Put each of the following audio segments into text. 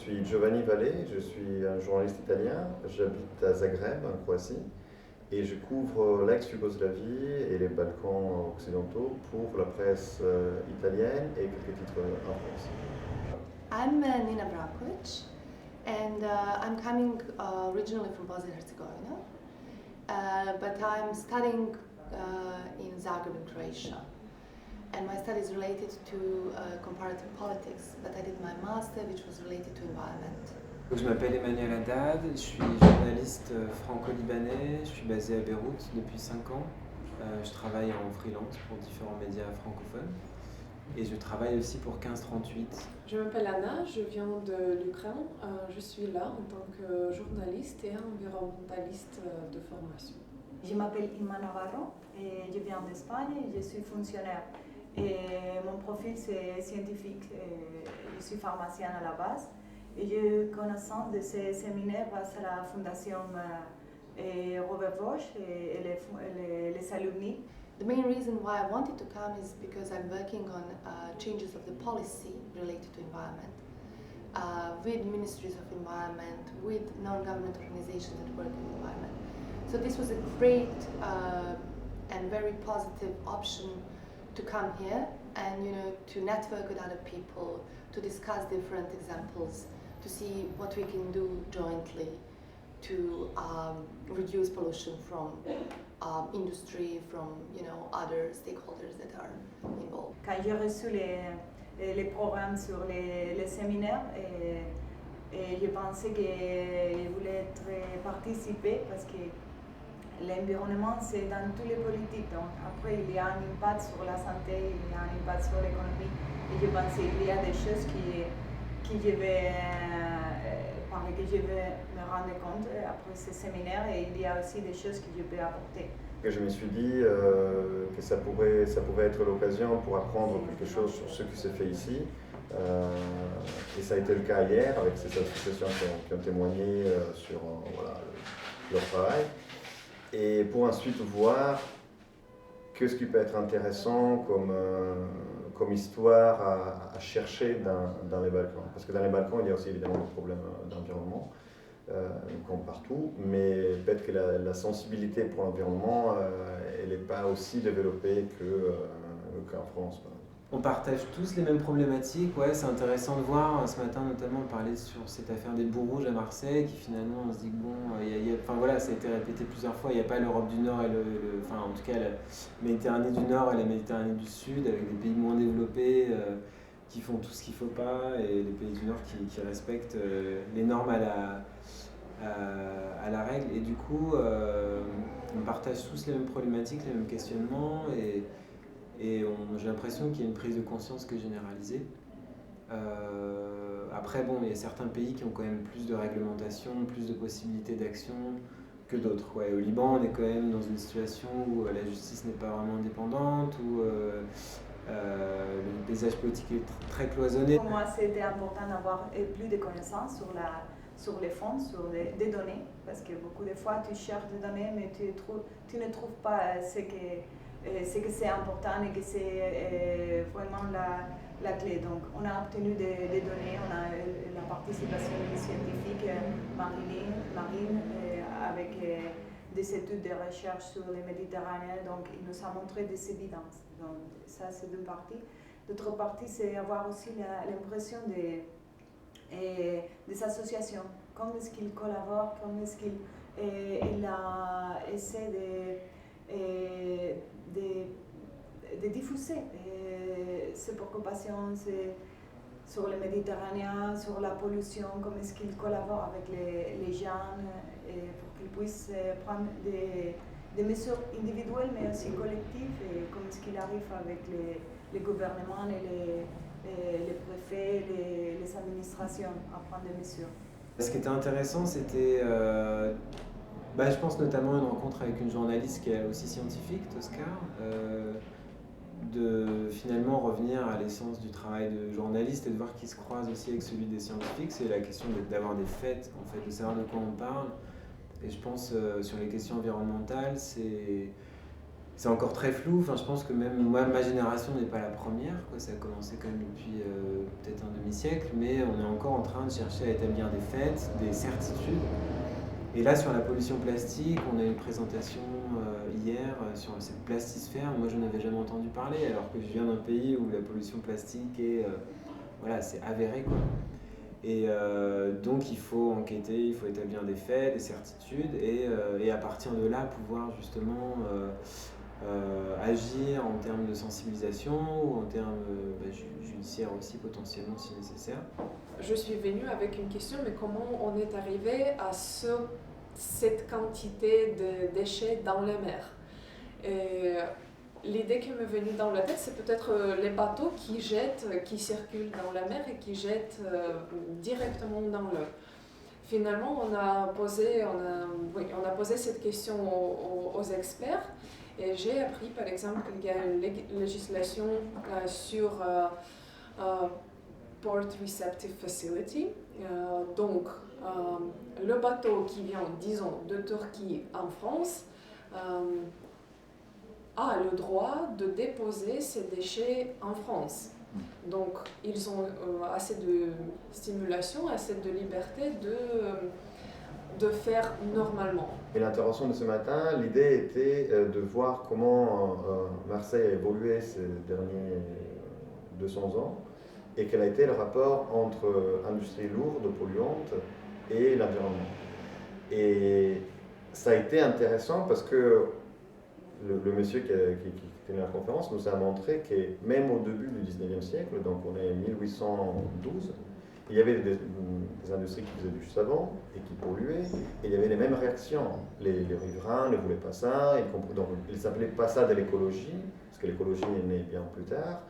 suis Giovanni Valle, je suis un journaliste italien, j'habite à Zagreb, en Croatie, et je couvre l'ex-Yougoslavie et les Balkans occidentaux pour la presse italienne et quelques titres en France. I'm Nina Brankovic, and I'm coming originally from Bosnia-Herzegovina, but I'm studying in Zagreb in Croatia. And my study is related to comparative politics, but I did my master, which was related to environment. Donc, je m'appelle Emmanuel Haddad, je suis journaliste franco-libanais, je suis basé à Beyrouth depuis 5 ans. Je travaille en freelance pour différents médias francophones et je travaille aussi pour 1538. Je m'appelle Anna, je viens de l'Ukraine. Je suis là en tant que journaliste et environnementaliste de formation. Je m'appelle Inma Navarro et je viens d'Espagne et je suis fonctionnaire. Et mon profil c'est scientifique, je suis pharmacienne à la base et j'ai connaissance de ces séminaires grâce à la fondation Robert Bosch et les alumni. The main reason why I wanted to come is because I'm working on changes of the policy related to environment with ministries of environment, with non-government organizations that work in environment. So this was a great and very positive option to come here and to network with other people, to discuss different examples, to see what we can do jointly to reduce pollution from industry, from other stakeholders that are involved. Quand j'ai reçu les programmes sur les séminaires, et je pensais que je voulais participer parce que l'environnement, c'est dans toutes les politiques. Donc, après, il y a un impact sur la santé, il y a un impact sur l'économie. Et je pensais qu'il y a des choses que je vais me rendre compte après ce séminaire. Et il y a aussi des choses que je peux apporter. Et je me suis dit que ça pouvait être l'occasion pour apprendre quelque chose sur ce qui se fait ici. Et ça a été le cas hier avec ces associations qui ont témoigné sur leur travail. Et pour ensuite voir que ce qui peut être intéressant comme histoire à chercher dans les Balkans. Parce que dans les Balkans, il y a aussi évidemment des problèmes d'environnement, comme partout, mais peut-être que la sensibilité pour l'environnement, elle n'est pas aussi développée qu'en France. On partage tous les mêmes problématiques, ouais, c'est intéressant de voir. Ce matin notamment on parlait sur cette affaire des boues rouges à Marseille, qui finalement on se dit que bon, ça a été répété plusieurs fois, il n'y a pas l'Europe du Nord et en tout cas la Méditerranée du Nord et la Méditerranée du Sud, avec des pays moins développés qui font tout ce qu'il ne faut pas, et les pays du Nord qui respectent les normes à la règle. Et du coup, on partage tous les mêmes problématiques, les mêmes questionnements, et j'ai l'impression qu'il y a une prise de conscience qui est généralisée. Après, bon, il y a certains pays qui ont quand même plus de réglementation, plus de possibilités d'action que d'autres. Ouais, au Liban, on est quand même dans une situation où la justice n'est pas vraiment indépendante, où le paysage politique est très cloisonné. Pour moi, c'était important d'avoir plus de connaissances sur les fonds, sur des données, parce que beaucoup de fois, tu cherches des données, mais tu ne trouves pas ce que c'est important et que c'est vraiment la clé. Donc, on a obtenu des données, on a la participation des scientifiques marine avec des études de recherche sur les Méditerranéens. Donc, il nous a montré des évidences. Donc, ça, c'est d'une partie. L'autre partie, c'est avoir aussi l'impression des associations. Comment est-ce qu'ils collaborent, comment est-ce qu'ils essaient de diffuser ces préoccupations sur le Méditerranée, sur la pollution, comment est-ce qu'ils collaborent avec les jeunes pour qu'ils puissent prendre des mesures individuelles mais aussi collectives, et comment est-ce qu'ils arrivent avec les gouvernements et les préfets, les administrations à prendre des mesures. Ce qui était intéressant, c'était je pense notamment à une rencontre avec une journaliste qui est aussi scientifique, Tosca, de finalement revenir à l'essence du travail de journaliste et de voir qu'il se croise aussi avec celui des scientifiques. C'est la question d'avoir des faits, en fait, de savoir de quoi on parle. Et je pense sur les questions environnementales, c'est encore très flou. Enfin, je pense que même moi, ma génération n'est pas la première, quoi. Ça a commencé quand même depuis peut-être un demi-siècle, mais on est encore en train de chercher à établir des faits, des certitudes. Et là, sur la pollution plastique, on a eu une présentation hier sur cette plastisphère. Moi, je n'en avais jamais entendu parler, alors que je viens d'un pays où la pollution plastique est, voilà, c'est avéré, quoi. Et donc, il faut enquêter, il faut établir des faits, des certitudes, et à partir de là, pouvoir justement agir en termes de sensibilisation ou en termes judiciaires aussi, potentiellement, si nécessaire. Je suis venue avec une question, mais comment on est arrivé à cette quantité de déchets dans la mer? Et l'idée qui m'est venue dans la tête, c'est peut-être les bateaux qui circulent dans la mer et qui jettent directement dans l'eau. Finalement, on a posé cette question aux experts, et j'ai appris par exemple qu'il y a une législation sur Port Receptive Facility. Donc, le bateau qui vient, disons, de Turquie en France a le droit de déposer ses déchets en France. Donc, ils ont assez de stimulation, assez de liberté de faire normalement. Et l'intervention de ce matin, l'idée était de voir comment Marseille a évolué ces derniers 200 ans et quel a été le rapport entre industrie lourde, polluante et l'environnement. Et ça a été intéressant parce que le monsieur qui tenait la conférence nous a montré que même au début du 19e siècle, donc on est 1812, il y avait des industries qui faisaient du savon et qui polluaient, et il y avait les mêmes réactions. Les riverains ne voulaient pas ça, donc ils n'appelaient pas ça de l'écologie, parce que l'écologie est née bien plus tard,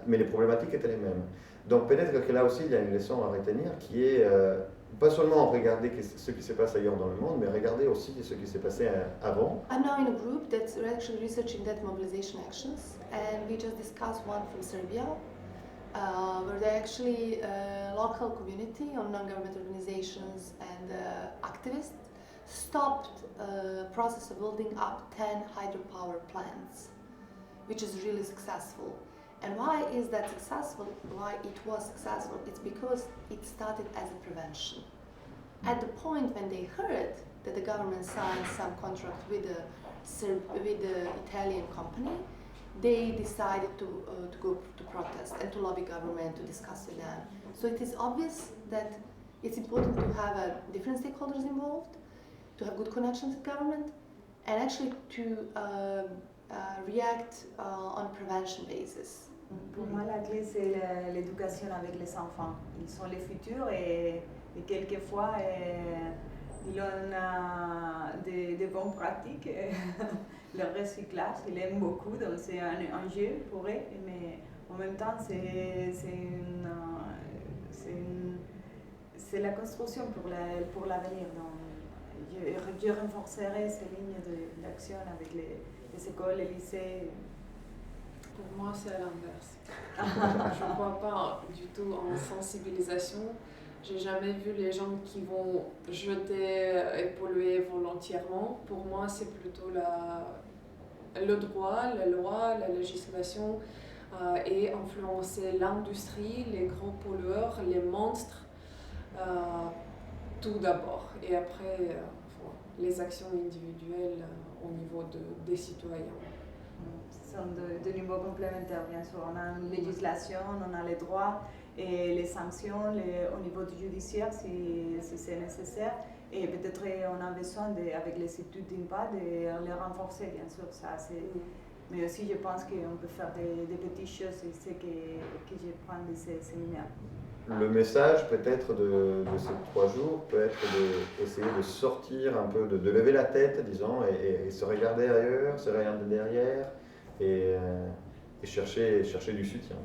mais les problématiques étaient les mêmes. Donc peut-être que là aussi il y a une leçon à retenir qui est pas seulement regarder ce qui se passe ailleurs dans le monde, mais regarder aussi ce qui s'est passé avant. I'm now in a group that's actually researching that mobilization actions, and we just discussed one from Serbia, where they actually local community on non-government organizations and activists stopped process of building up 10 hydropower plants, which is really successful. And why is that successful? Why it was successful? It's because it started as a prevention. At the point when they heard that the government signed some contract with the Italian company, they decided to go to protest and to lobby government, to discuss with them. So it is obvious that it's important to have different stakeholders involved, to have good connections with government, and actually to react on a prevention basis. Pour moi, la clé, c'est l'éducation avec les enfants. Ils sont les futurs et quelquefois, ils ont des bonnes pratiques. Le recyclage, ils aiment beaucoup, donc c'est un enjeu pour eux, mais en même temps, c'est la construction pour l'avenir. Je renforcerai ces lignes d'action avec les écoles, les lycées. Pour moi, c'est à l'inverse. Je ne crois pas du tout en sensibilisation. J'ai jamais vu les gens qui vont jeter et polluer volontairement. Pour moi, c'est plutôt le droit, la loi, la législation et influencer l'industrie, les gros pollueurs, les monstres, tout d'abord. Et après, les actions individuelles au niveau des citoyens. Ce sont de niveaux complémentaires, bien sûr. On a une législation, on a les droits et les sanctions au niveau du judiciaire si c'est nécessaire. Et peut-être on a besoin, avec les études d'impact, de les renforcer, bien sûr. Mais aussi, je pense qu'on peut faire des petites choses, c'est ce que je prends de ces séminaires. Le message peut-être de ces 3 jours peut être d'essayer de sortir un peu, de lever la tête, disons, et se regarder ailleurs, se regarder derrière et chercher du soutien.